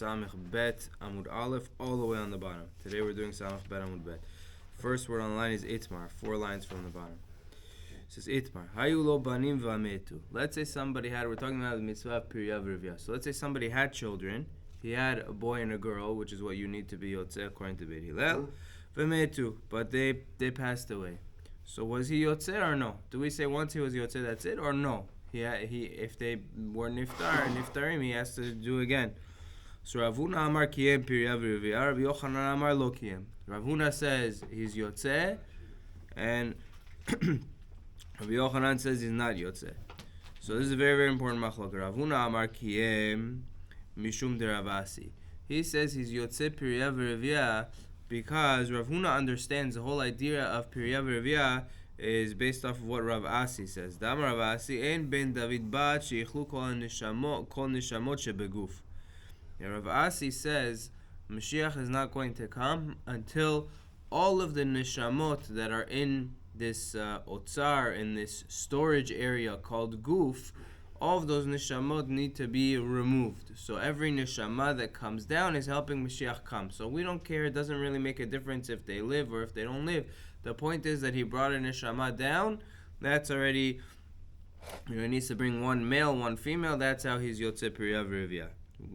Samech Bet Amud Aleph all the way on the bottom. Today we're doing Samech Bet Amud Bet. First word on the line is Itmar, 4 lines from the bottom. It says Itmar. Hayu lo banim v'ametu. Let's say somebody had, we're talking about the mitzvah of Pirya v'Rivya. So let's say somebody had children. He had a boy and a girl, which is what you need to be Yotzeh according to Beit Hillel. V'metu. But they passed away. So was he Yotzeh or no? Do we say once he was Yotzeh, that's it, or no? He if they were niftarim, he has to do again. So Rav Huna Amar Kiyem Pirya v'Rivya, Rabbi Yochanan Amar Lo Kiyem. Rav Huna says he's Yotzeh, and Rabbi Yochanan says he's not Yotzeh. So this is a very, very important machlok. Rav Huna Amar Kiyem Mishum de Rav Asi. He says he's Yotzeh Pirya v'Rivya because Rav Huna understands the whole idea of Pirya v'Rivya is based off of what Rav Asi says. Dam Rav Asi ein ben David bat sheichlu kol nishamot shebeguf. Rav Asi says Mashiach is not going to come until all of the nishamot that are in this otzar, in this storage area called guf, all of those nishamot need to be removed. So every nishama that comes down is helping Mashiach come. So we don't care, it doesn't really make a difference if they live or if they don't live. The point is that he brought a neshama down. That's already, he needs to bring one male, one female. That's how he's Yotzeh Pirya v'Rivya,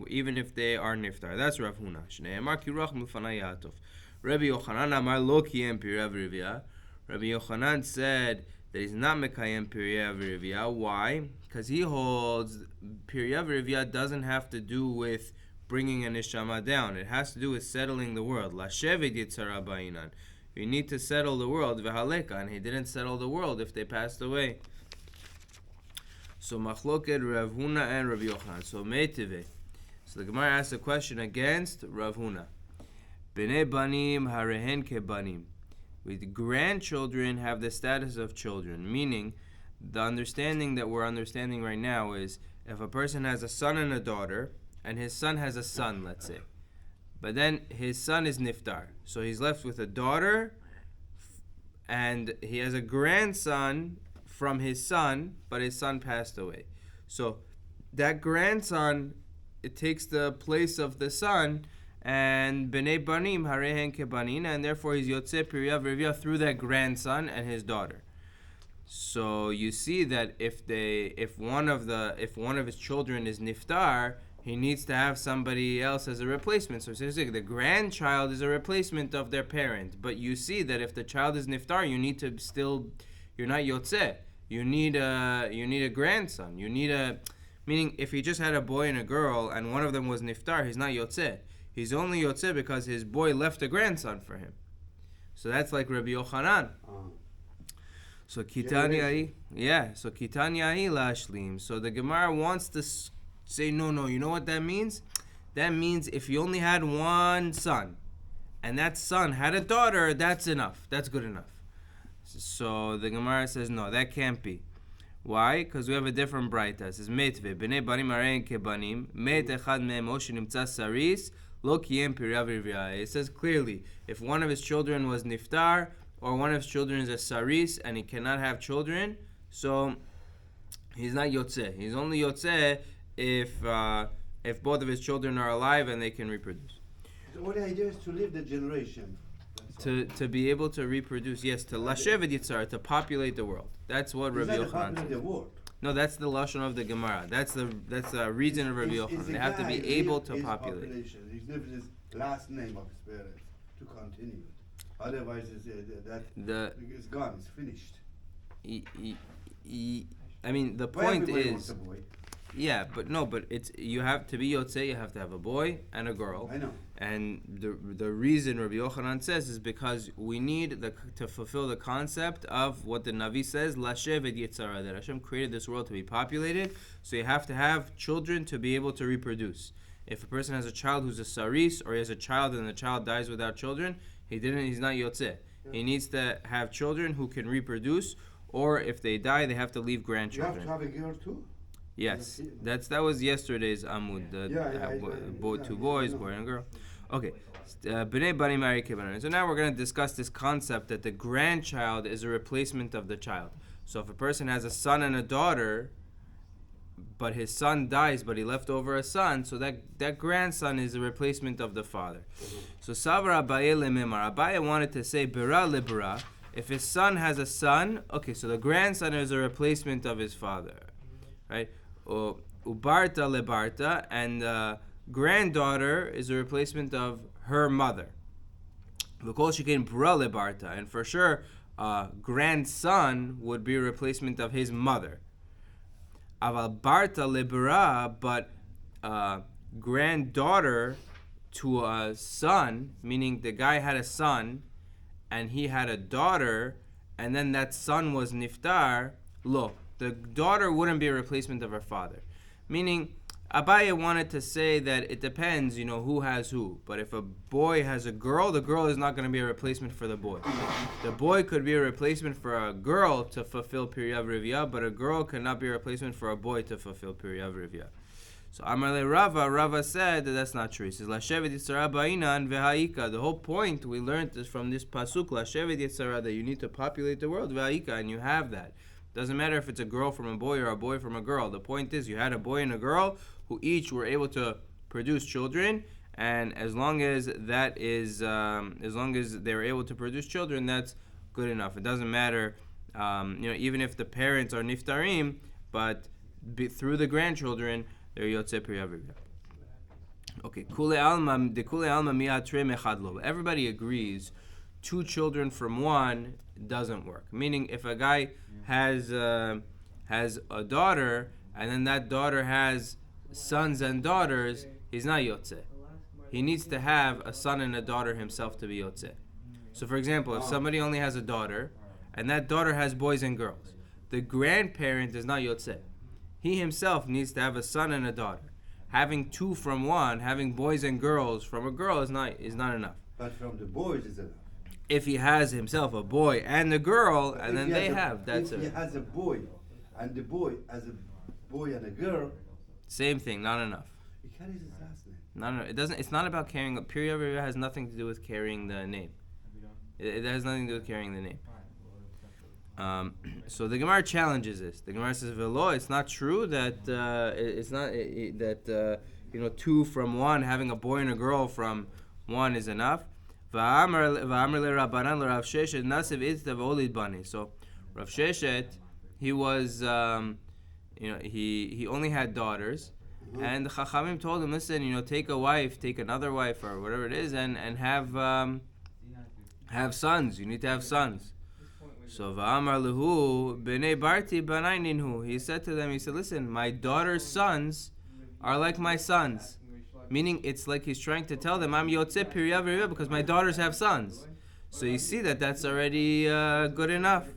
even if they are niftar. That's Rav Huna. Shnei Amar Kiruach Mufanai Yatov. Rabbi Yochanan Amar Lo Kiyem Pirya v'Rivya. Rabbi Yochanan said that he's not Mekayem Pirya v'Rivya. Why? Because he holds Pirya v'Rivya doesn't have to do with bringing a neshama down. It has to do with settling the world. Lashevet Yitzhara Ba'inan. You need to settle the world, v'haleka, and he didn't settle the world if they passed away. So machloket Rav Huna and Rabbi Yochanan. So meitive. So the Gemara asks a question against Rav Huna. Bnei banim harehen kebanim. With grandchildren have the status of children, meaning the understanding that we're understanding right now is if a person has a son and a daughter, and his son has a son, let's say. But then his son is niftar. So he's left with a daughter, and he has a grandson from his son, but his son passed away. So that grandson, it takes the place of the son, and b'nei banim harehen kebanin, and therefore he's Yotzeh Pirya v'Rivya through that grandson and his daughter. So you see that if one of his children is niftar, he needs to have somebody else as a replacement. So the grandchild is a replacement of their parent. But you see that if the child is niftar, you need to still, you're not yotzeh. You need a grandson. Meaning if he just had a boy and a girl and one of them was niftar, he's not yotzeh. He's only yotzeh because his boy left a grandson for him. So that's like Rabbi Yochanan. So Kitanya lashlim. So the Gemara wants to say, no, you know what that means? That means if you only had one son, and that son had a daughter, that's enough. That's good enough. So the Gemara says, no, that can't be. Why? Because we have a different braita. It says, Metve, b'nei banim arein kebanim, met echad me'em o shenimtza saris, lo kiyem pirya v'rivya. It says clearly, if one of his children was niftar, or one of his children is a saris, and he cannot have children, so he's not yotzeh. He's only yotzeh if both of his children are alive and they can reproduce. So what the idea is to live the generation. To be able to reproduce, yes, to lashevet yitzar, to populate the world. That's what Rabbi Yochanan says. No, that's the lashon of the Gemara. That's the reason of Rabbi Yochanan. They have to be able to populate. He's living his last name of his parents to continue. Otherwise, it's gone. It's finished. I mean, the point is, yeah, but it's you have to be yotzei. You have to have a boy and a girl. I know. And the reason Rabbi Yochanan says is because we need to fulfill the concept of what the Navi says, Lashevet Yitzara, that Hashem created this world to be populated. So you have to have children to be able to reproduce. If a person has a child who's a saris, or he has a child and the child dies without children, he's not yotzeh. Yeah. He needs to have children who can reproduce, or if they die, they have to leave grandchildren. You have to have a girl too? Yes, that was yesterday's Amud. Two boys, boy and a girl. Okay. B'nei banim harei kebanim. So now we're going to discuss this concept that the grandchild is a replacement of the child. So if a person has a son and a daughter, but his son dies, but he left over a son, so that grandson is a replacement of the father. So Savra Abaye lememar. Abaye wanted to say bera libera. If his son has a son, okay, so the grandson is a replacement of his father, right? Ubarta lebarta, and granddaughter is a replacement of her mother. V'kol shekain bra lebarta, and for sure, grandson would be a replacement of his mother. Aval barta libera, but granddaughter to a son, meaning the guy had a son and he had a daughter, and then that son was niftar, lo, the daughter wouldn't be a replacement of her father. Meaning, Abaye wanted to say that it depends, who has who. But if a boy has a girl, the girl is not going to be a replacement for the boy. The boy could be a replacement for a girl to fulfill Piriyav Rivya, but a girl cannot be a replacement for a boy to fulfill Piriyav Rivya. So Amarle Rava said that that's not true. He says, Lashevet Yitzhara Ba'inan Vehaika. The whole point we learned is from this pasuk, Lashevet Yitzhara, that you need to populate the world, Vehaika, and you have that. Doesn't matter if it's a girl from a boy or a boy from a girl. The point is you had a boy and a girl who each were able to produce children, and as long as that is, as long as they were able to produce children, that's good enough. It doesn't matter, even if the parents are niftarim, but through the grandchildren, they're yotzei Piriyav Rivya. Okay, kule alma miatre mechad lo. Everybody agrees, 2 children from one doesn't work. Meaning, if a guy has a daughter, and then that daughter has sons and daughters, he's not yotzeh. He needs to have a son and a daughter himself to be yotzeh. So for example, if somebody only has a daughter, and that daughter has boys and girls, the grandparent is not yotzeh. He himself needs to have a son and a daughter. Having 2 from one, having boys and girls from a girl is not enough. But from the boys is enough. If he has himself a boy and a girl, and then they have, that's it. If he has a boy, and the boy has a boy and a girl, same thing, not enough. he carries his last name. No, it doesn't. It's not about carrying. Piriyav Rivya has nothing to do with carrying the name. It has nothing to do with carrying the name. So the Gemara challenges this. The Gemara says, "Velo, it's not true that it's not that 2 from one, having a boy and a girl from one is enough." So Rav Sheshet, he was, he only had daughters, and the Chachamim told him, listen, take a wife, take another wife, or whatever it is, and have sons. You need to have sons. So Va'amar lehu b'nei barti b'nai ninhu. He said to them, listen, my daughter's sons are like my sons. Meaning, it's like he's trying to tell them, I'm yotzei Piriyav Rivya because my daughters have sons. So you see that's already good enough.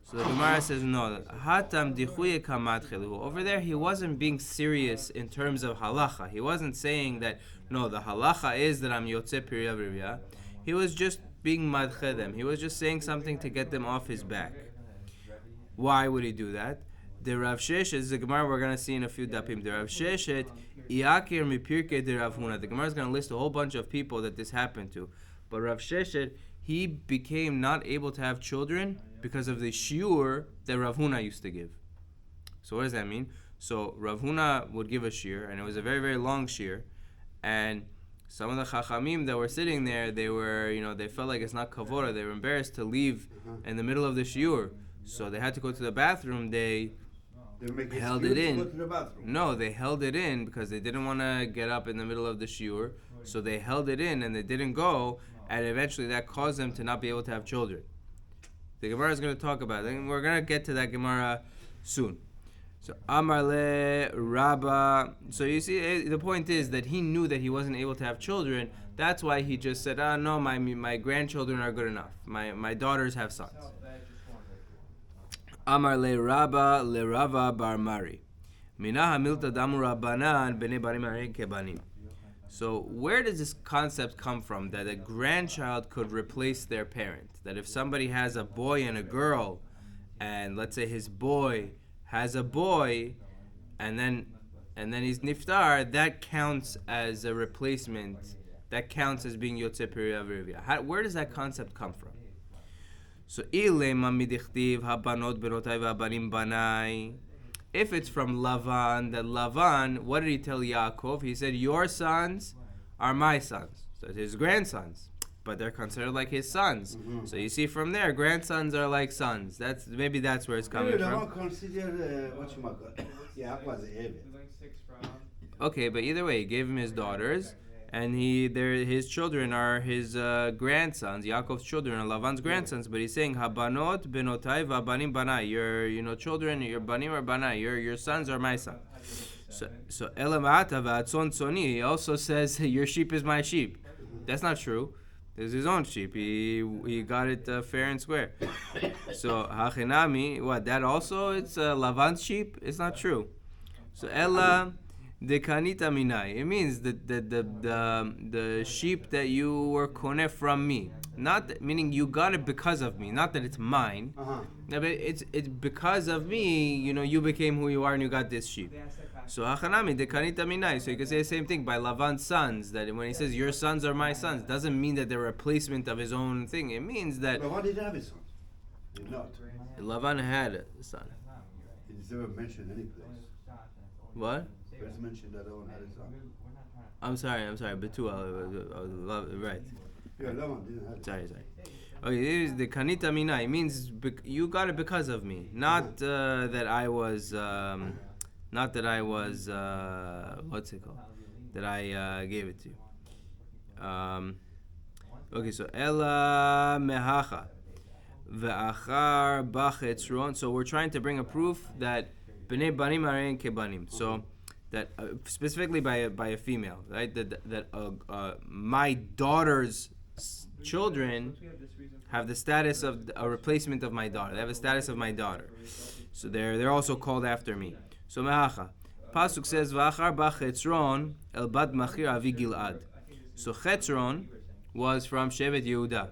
So the Gemara says, no. Hatam dichuye kamatchelu. Over there, he wasn't being serious in terms of halacha. He wasn't saying that, no, the halacha is that I'm yotzei Piriyav Rivya. He was just being madche them. He was just saying something to get them off his back. Why would he do that? The Rav Sheshet is the Gemara we're going to see in a few dapim. The Rav Sheshet, Iakir mipirke de Rav Huna. The Gemara is going to list a whole bunch of people that this happened to. But Rav Sheshet, he became not able to have children because of the shiur that Rav Huna used to give. So what does that mean? So Rav Huna would give a shiur, and it was a very, very long shiur. And some of the chachamim that were sitting there, they were, they felt like it's not kavod. They were embarrassed to leave in the middle of the shiur. So they had to go to the bathroom. They held it in. No, they held it in because they didn't want to get up in the middle of the shiur. So they held it in and they didn't go, and eventually that caused them to not be able to have children. The Gemara is going to talk about it. And we're going to get to that Gemara soon. So Amarle Rabba. So you see, the point is that he knew that he wasn't able to have children. That's why he just said, no, my grandchildren are good enough. My daughters have sons. Amar le Rabba le Rava bar Mari. Mina hamilta damu rabbanan bnei barim harein kebanim. So where does this concept come from that a grandchild could replace their parent? That if somebody has a boy and a girl, and let's say his boy has a boy, and then he's niftar, that counts as a replacement. That counts as being yotzei Piriyav Rivya. Where does that concept come from? So ilema midichtiv habanot berotai v'habanim banai. if it's from Lavan, that Lavan, what did he tell Yaakov? He said, your sons are my sons. So it's his grandsons. But they're considered like his sons. Mm-hmm. So you see from there, grandsons are like sons. Maybe that's where it's coming from. Okay, but either way, he gave him his daughters, and his children are his grandsons. Yaakov's children are Lavan's grandsons. But he's saying, Habanot benotai v'abanim banai. Your children, your banim or banai. Your sons are my sons. So elamata v'atzon tzoni. He also says, your sheep is my sheep. That's not true. It's his own sheep. He got it fair and square. So hachinami, what? That also it's Lavan's sheep. It's not true. So ella dekanita minai. It means the sheep that you were koneh from me. Not meaning you got it because of me. Not that it's mine. No, but it's because of me. You became who you are and you got this sheep. So hachanami dekanita minai. So you can say the same thing by Lavan's sons. That when he says your sons are my sons, doesn't mean that they're a replacement of his own thing. It means that Lavan didn't have his son. Did not. Lavan had a son. It's never mentioned any place. What? It's mentioned that Lavan had a son. I'm sorry. Betuel, right. Yeah, Lavan didn't have it. Sorry. Okay, this is the kanita mina. It means you got it because of me, not that I was. Not that I was, what's it called? That I gave it to you. Okay, so Ella mehacha ve'achar bachetzron. So we're trying to bring a proof that bnei banim arein kebanim. So that specifically by a female, right? That my daughter's children have the status of a replacement of my daughter. They have the status of my daughter. So they're also called after me. So mehacha. Pasuk says v'achar ba Chetzron el bat Machir avi Gilad. So Chetzron was from Shevet Yehuda,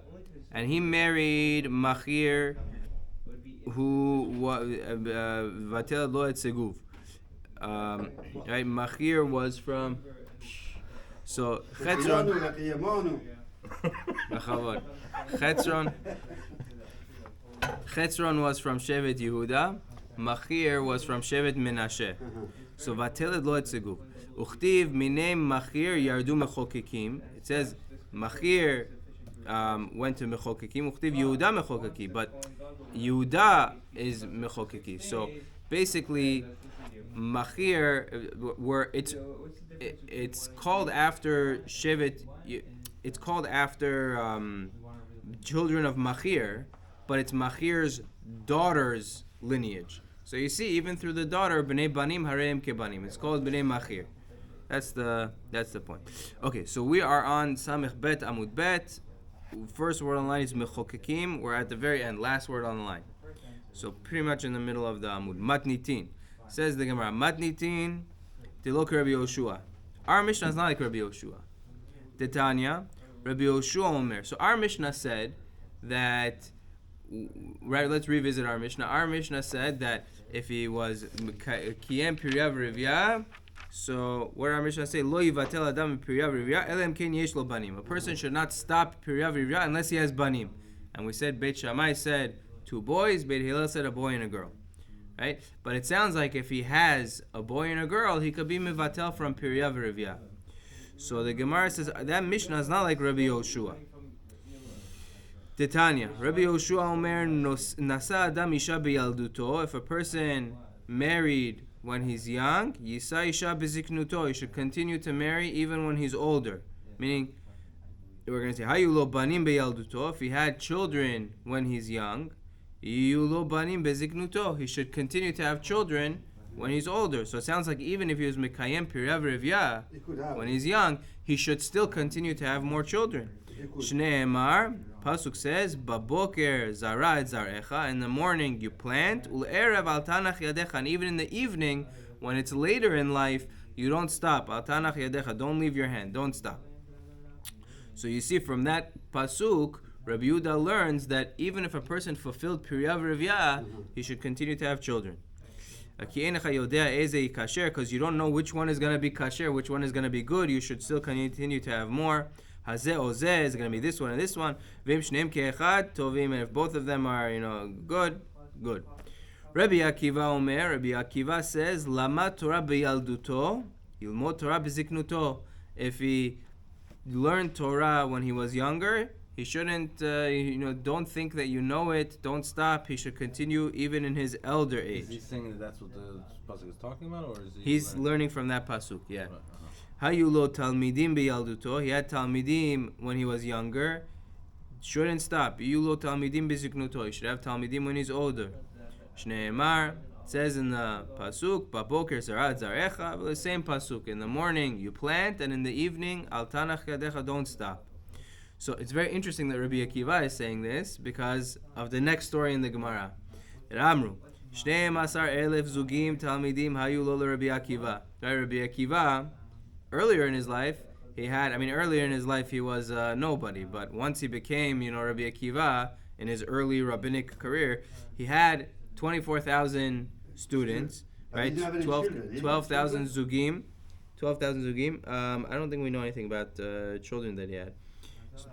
and he married Machir, who vatel lo et Seguv. Right, Machir was from. So Chetzron. Chetzron was from Shevet Yehuda. Machir was from Shevet Menashe. So vateled lo et Seguv. Uchtiv minem Machir yardu mechokekim. It says Machir went to mechokekim. Uchtiv Yehuda mechokeki, but Yehuda is mechokeki. So basically, Machir it's called after Shevet. It's called after children of Machir, but it's Machir's daughter's lineage. So you see, even through the daughter, bnei banim hareim kebanim. It's called bnei Machir. That's the point. Okay, so we are on Samech Bet Amud Bet. First word on the line is mechokekim. We're at the very end. Last word on the line. So pretty much in the middle of the Amud. Matnitin. Says the Gemara. Matnitin tilok Rabbi Yoshua. Our Mishnah is not like Rabbi Yoshua. Titania, Rabbi Yoshua Omer. So our Mishnah said that. Right, let's revisit our Mishnah. Our Mishnah said that if he was Kiyem Piriyav Rivya, so what our Mishnah say? Lo yivatel adam Piriyav Rivya, elem ken yesh lo banim. A person should not stop Piriyav Rivya unless he has banim. And we said Beit Shammai said 2 boys, Beit Hillel said a boy and a girl. Right? But it sounds like if he has a boy and a girl, he could be mivatel from Piriyav Rivya. So the Gemara says that Mishnah is not like Rabbi Yoshua. Titania, Rabbi Yoshua Omer Nasa Adam Isha b'yalduto. If a person married when he's young, Yisa Isha b'ziknuto. He should continue to marry even when he's older. Meaning, we're going to say Hayu lo banim b'yalduto. If he had children when he's young, Yiyu lo banim b'ziknuto. He should continue to have children when he's older. So it sounds like even if he was Mekayem Piriyav Rivya when he's young, he should still continue to have more children. Shnei Emar, Pasuk says, Baboker zara et zarecha. In the morning you plant, Ul'erev al tanach yadecha. And even in the evening, when it's later in life, you don't stop. Al tanach yadecha. Don't leave your hand. Don't stop. So you see from that Pasuk, Rabbi Yehuda learns that even if a person fulfilled Piriyav Rivya, he should continue to have children. Because you don't know which one is going to be kasher, which one is going to be good, you should still continue to have more. Hazeh ozeh is going to be this one and this one. Vim shneim ke'echad tovim, and if both of them are, good, good. Rabbi Akiva says, Lama Torah b'yalduto, Yilmod Torah b'ziknuto. If he learned Torah when he was younger, he shouldn't, don't think that you know it, don't stop. He should continue even in his elder age. Is he saying that that's what the pasuk is talking about, or is he? He's learning from that pasuk, yeah. Right, Hayulo talmidim b'yalduto. He had talmidim when he was younger. Shouldn't stop. Yulo talmidim b'ziknuto. He should have talmidim when he's older. Shneimar says in the pasuk, "Baboker zarat zarecha." The same pasuk. In the morning you plant, and in the evening al tanach yadecha. Don't stop. So it's very interesting that Rabbi Akiva is saying this because of the next story in the Gemara. Amru, Shneim asar elef zugim talmidim hayu lo Rabbi Akiva. Rabbi Akiva, earlier in his life, he was nobody. But once he became, Rabbi Akiva in his early rabbinic career, he had 24,000 students, right? 12,000 zugim. 12,000 zugim. I don't think we know anything about children that he had.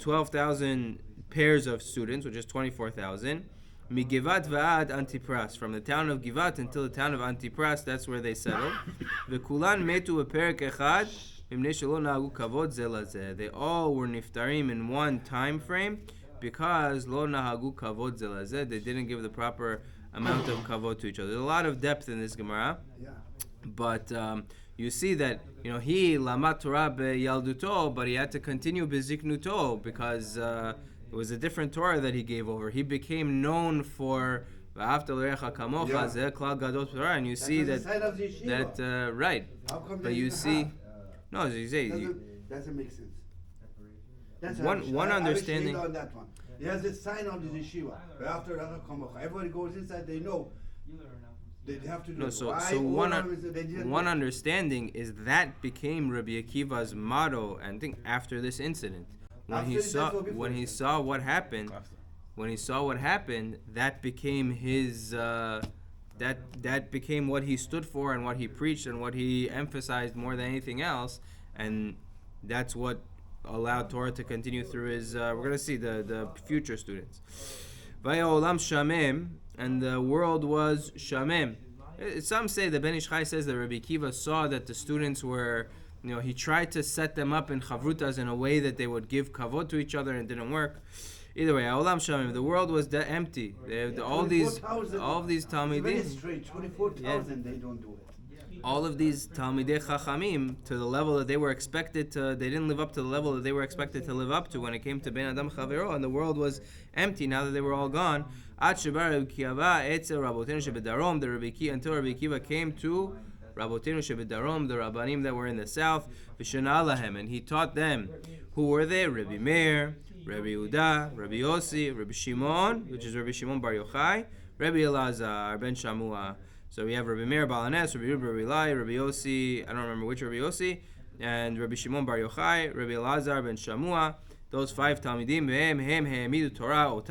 12,000 pairs of students, which is 24,000. Migivat va'ad Antipras, from the town of Givat until the town of Antipras, that's where they settled. V'kulan metu beperek echad, mimnei shelo na'agu kavod ze lazeh. They all were niftarim in one time frame because lo nahagu kavod ze lazeh. They didn't give the proper amount of kavod to each other. There's a lot of depth in this Gemara, but you see that he lamat Torah b'yalduto, but he had to continue b'ziknuto because it was a different Torah that he gave over. He became known for v'ahavta l'recha kamocha zeh klal gadol Torah, and you see that right. But you see, no, as you say, doesn't make sense. That's one understanding. On that one. There's a sign on the yeshiva. V'ahavta l'recha kamocha. Everybody goes inside. They know. They have to do no, so one understanding is that became Rabbi Akiva's motto, and I think after this incident, when he saw what happened, that became his that became what he stood for and what he preached and what he emphasized more than anything else, and that's what allowed Torah to continue through his. We're gonna see the future students. Vaya olam shamem. And the world was shamem. Some say, the Ben Ish Chai says that Rabbi Akiva saw that the students were, he tried to set them up in chavrutas in a way that they would give kavod to each other, and it didn't work. Either way, olam shamem, the world was empty. All of these talmidim. Very strange. 24,000. They don't do it. All of these talmidei chachamim, to the level that they were expected to, they didn't live up to the level that they were expected to live up to when it came to Ben Adam Chavero, and the world was empty now that they were all gone. Until Rabbi Akiva came to Rabotenu Shebedarom, the Rabbanim that were in the south, and he taught them. Who were they? Rabbi Meir, Rabbi Yehuda, Rabbi Yossi, Rabbi Shimon, which is Rabbi Shimon Bar Yochai, Rabbi Elazar ben Shamua. So we have Rabbi Meir Balanes, Rabbi Yehuda, Rabbi Eli, Rabbi Yossi, I don't remember which Rabbi Yossi, and Rabbi Shimon Bar Yochai, Rabbi Elazar ben Shamua. Those 5 Talmidim, Torah,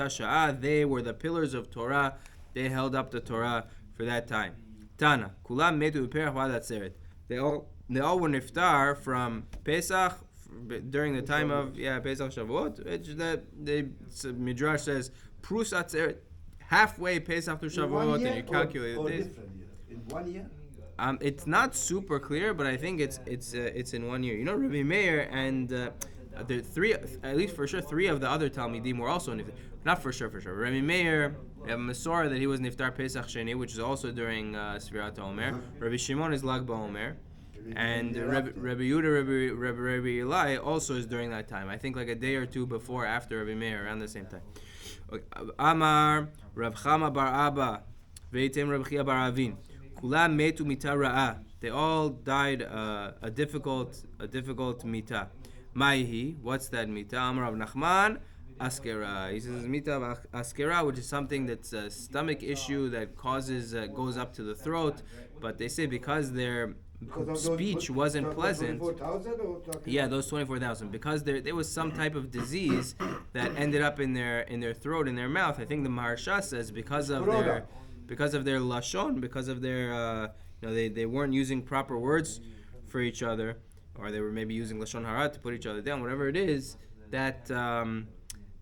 they were the pillars of Torah. They held up the Torah for that time. Tana, Kulam metu uperach v'adatzeret. They all were niftar from Pesach during the time of Pesach Shavuot. The Midrash says Prus atzeret, halfway Pesach to Shavuot, and you calculate this. In 1 year. It's not super clear, but I think it's in 1 year. Rabbi Meir and. The 3, at least for sure, 3 of the other Talmidim were also niftar. Not for sure. Rabbi Meir, we have Masorah that he was niftar Pesach Sheni, which is also during Sfirat HaOmer. Rabbi Shimon is Lag BaOmer. And Rabbi Yehuda, Rabbi Eli also is during that time. I think like a day or two before, after Rabbi Meir, around the same time. Amar, Rav Chama bar Abba, Veitem Rav Chia bar Avin. Kulam metu mita ra'ah. They all died a difficult mita. Maihi, what's that mita? Amar Rav Nachman, askera. He says mita of askera, which is something that's a stomach issue that goes up to the throat. But they say because their speech wasn't pleasant. Yeah, those 24,000. Because there was some type of disease that ended up in their throat, in their mouth. I think the Maharsha says because of their lashon, because of their they weren't using proper words for each other, or they were maybe using lashon hara to put each other down. Whatever it is, that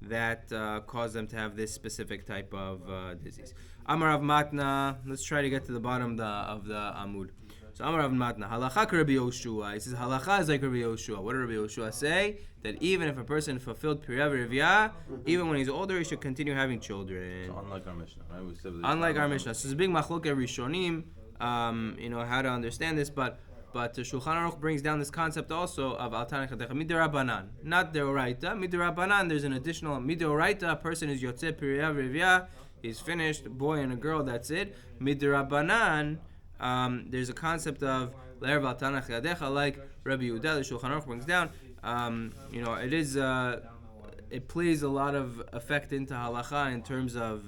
that cause them to have this specific type of disease. Amar Rav Matna, let's try to get to the bottom of the Amud. So Amar Rav Matna, halacha Rabbi Yoshua. He says halacha is like Rabbi Yoshua. What did Rabbi Yoshua say? That even if a person fulfilled Piriya V'Rivya, even when he's older, he should continue having children. So unlike our Mishnah, right? We said Unlike our Mishnah. So it's a big machlokeh Rishonim, how to understand this, but the Shulchan Aruch brings down this concept also of al tanei chadecha midirabanan, not deoraita. Midirabanan, there's an additional midoraita. A person is yotzei Piriya V'Rivya, he's finished, boy and a girl, that's it. Midirabanan, there's a concept of le'er al tanei chadecha, like Rabbi Yehuda, the Shulchan Aruch brings down. It plays a lot of effect into halacha in terms of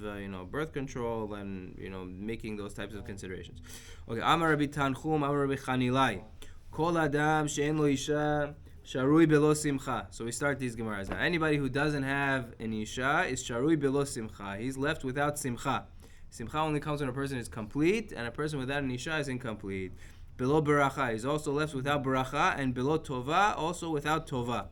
birth control and making those types of considerations. Okay, Amar Rabbi Tanchum, Amar Rabbi Chanilai, Kol Adam she'en lo isha sharui belo simcha. So we start these gemaras now. Anybody who doesn't have an isha is sharui belo simcha. He's left without simcha. Simcha only comes when a person is complete, and a person without an isha is incomplete. Below baracha, he's also left without baracha, and below tova, also without tova.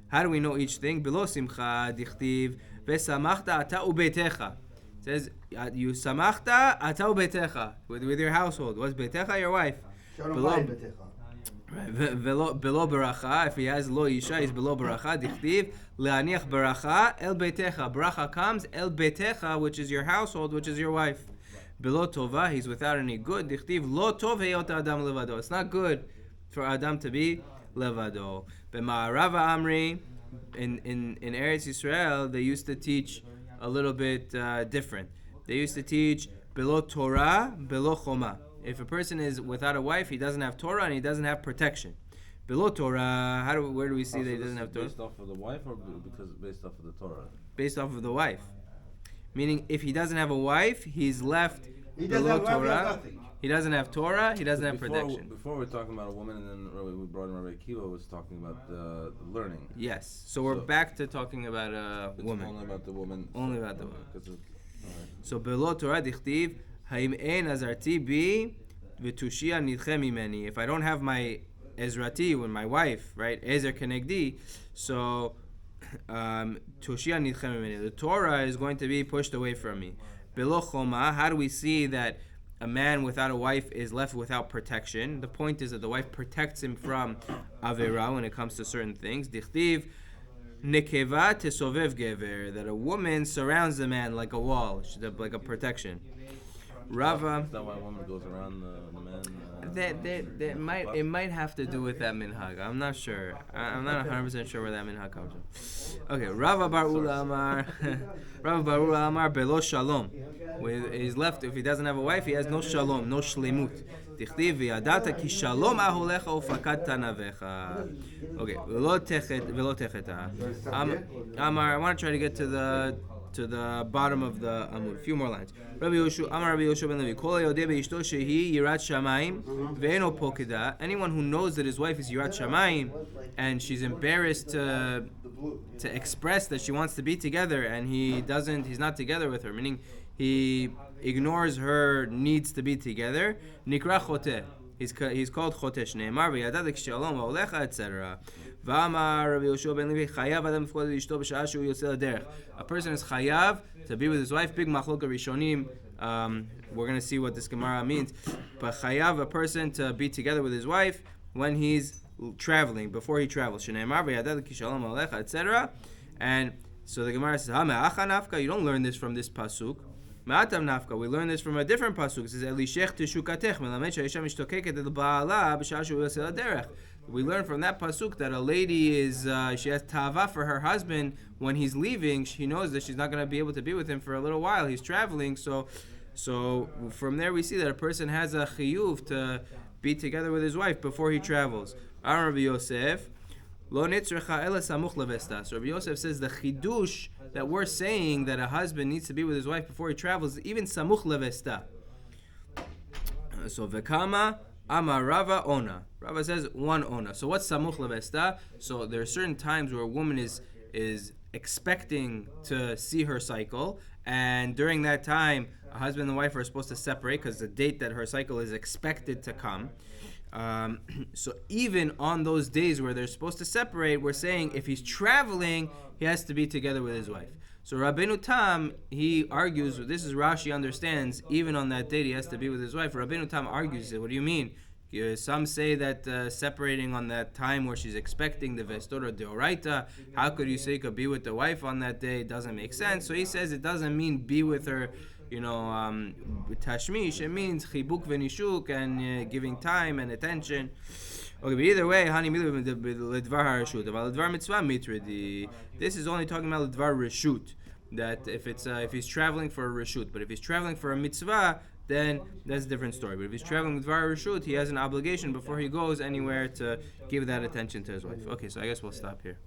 How do we know each thing? Below simcha, dichtiv, vesamachta ata ubetecha. It says, you samachta ata ubetecha, with your household. What's betecha? Your wife. Below baracha, if he has lo isha, he's below baracha, dichtiv, le'aniach baracha, el betecha. Baracha comes, el betecha, which is your household, which is your wife. Below tova, he's without any good. Dichtiv lo tov heyot adam levado. It's not good for Adam to be levado. B'ma'arava amri, in Eretz Yisrael, they used to teach a little bit different. They used to teach below Torah, below choma. If a person is without a wife, he doesn't have Torah and he doesn't have protection. Below Torah, where do we see that he doesn't have Torah? Based off of the wife or because based off of the Torah? Based off of the wife. Meaning, if he doesn't have a wife, he's left below Torah. He doesn't have Torah. He doesn't have protection. Before we were talking about a woman, and then we brought in Rabbi Akiva was talking about the learning. Yes. So we're back to talking about a woman. Only about the woman. Only about the woman. Right. So below Torah dichtiv haim ein azarti bi v'tushia nidche mimeni. If I don't have my ezrati with my wife, right, ezer kenegdi, so tushia nidche mimeni. The Torah is going to be pushed away from me. Below choma, how do we see that a man without a wife is left without protection? The point is that the wife protects him from avera when it comes to certain things. Dichtiv nekeva tesovev gever, that a woman surrounds the man like a wall, like a protection. Rava. Is that why a woman goes around the man? It might have to do with that minhag. I'm not sure. I'm not 100% sure where that minhag comes from. Okay, Rava bar Ula Amar, Rava bar Ula Amar belo shalom. He's left. If he doesn't have a wife, he has no shalom, no shlemut. Tichtiv v'yadata ki shalom ahulecha ufakat tanavecha. Okay, velo techeta. Amar, I want to try to get to the bottom of the Amud. A few more lines. Rabbi Yoshu, Amar Rabbi Yoshu ben Levi. Kol hayodeh beishto shehi yirat shamayim ve'eno pokeda. Anyone who knows that his wife is yirat shamayim and she's embarrassed to express that she wants to be together and he's not together with her, meaning he ignores her needs to be together. Nikra choteh. He's called choteh. Shneimar v'yadadik shalom ha'olecha, etc. V'amar Rabbi Yoshua ben Levi, chayav adam fkod ishto b'sha'ah shu yoseh l'derech. A person is chayav to be with his wife. Big machlokah rishonim. We're going to see what this Gemara means. But chayav, a person to be together with his wife when he's traveling, before he travels. Shneimar v'yadadik shalom ha'olecha, etc. And so the Gemara says, ha'me'acha nafka. You don't learn this from this pasuk. Ma'atam nafka. We learn this from a different pasuk. It says, Elishech teshukatech melamed she'isha mishtokeket el ba'ala b'sha'ah shu yoseh l'derech. We learn from that pasuk that a lady she has tava for her husband when he's leaving. She knows that she's not going to be able to be with him for a little while. He's traveling, so from there we see that a person has a chiyuv to be together with his wife before he travels. Rabbi Yosef, lo nitzrecha ela samuch levesta. So Rabbi Yosef says the chidush that we're saying that a husband needs to be with his wife before he travels, even samuch levesta. So vekama Amar Rava ona. Rava says one ona. So what's samuch levesta? So there are certain times where a woman is expecting to see her cycle, and during that time, a husband and wife are supposed to separate because the date that her cycle is expected to come. So even on those days where they're supposed to separate, we're saying if he's traveling, he has to be together with his wife. So Rabbeinu Tam, he argues, this is Rashi understands, even on that date he has to be with his wife. Rabbeinu Tam argues, he says, what do you mean? Some say that separating on that time where she's expecting the Vestora Deoraita, how could you say you could be with the wife on that day? It doesn't make sense. So he says it doesn't mean be with her, with Tashmish. It means Chibuk Venishuk and giving time and attention. Okay, but either way, this is only talking about Ledvar Reshut. That if he's traveling for a Reshut, but if he's traveling for a mitzvah, then that's a different story. But if he's traveling with Dvar Reshut, he has an obligation before he goes anywhere to give that attention to his wife. Okay, so I guess we'll stop here.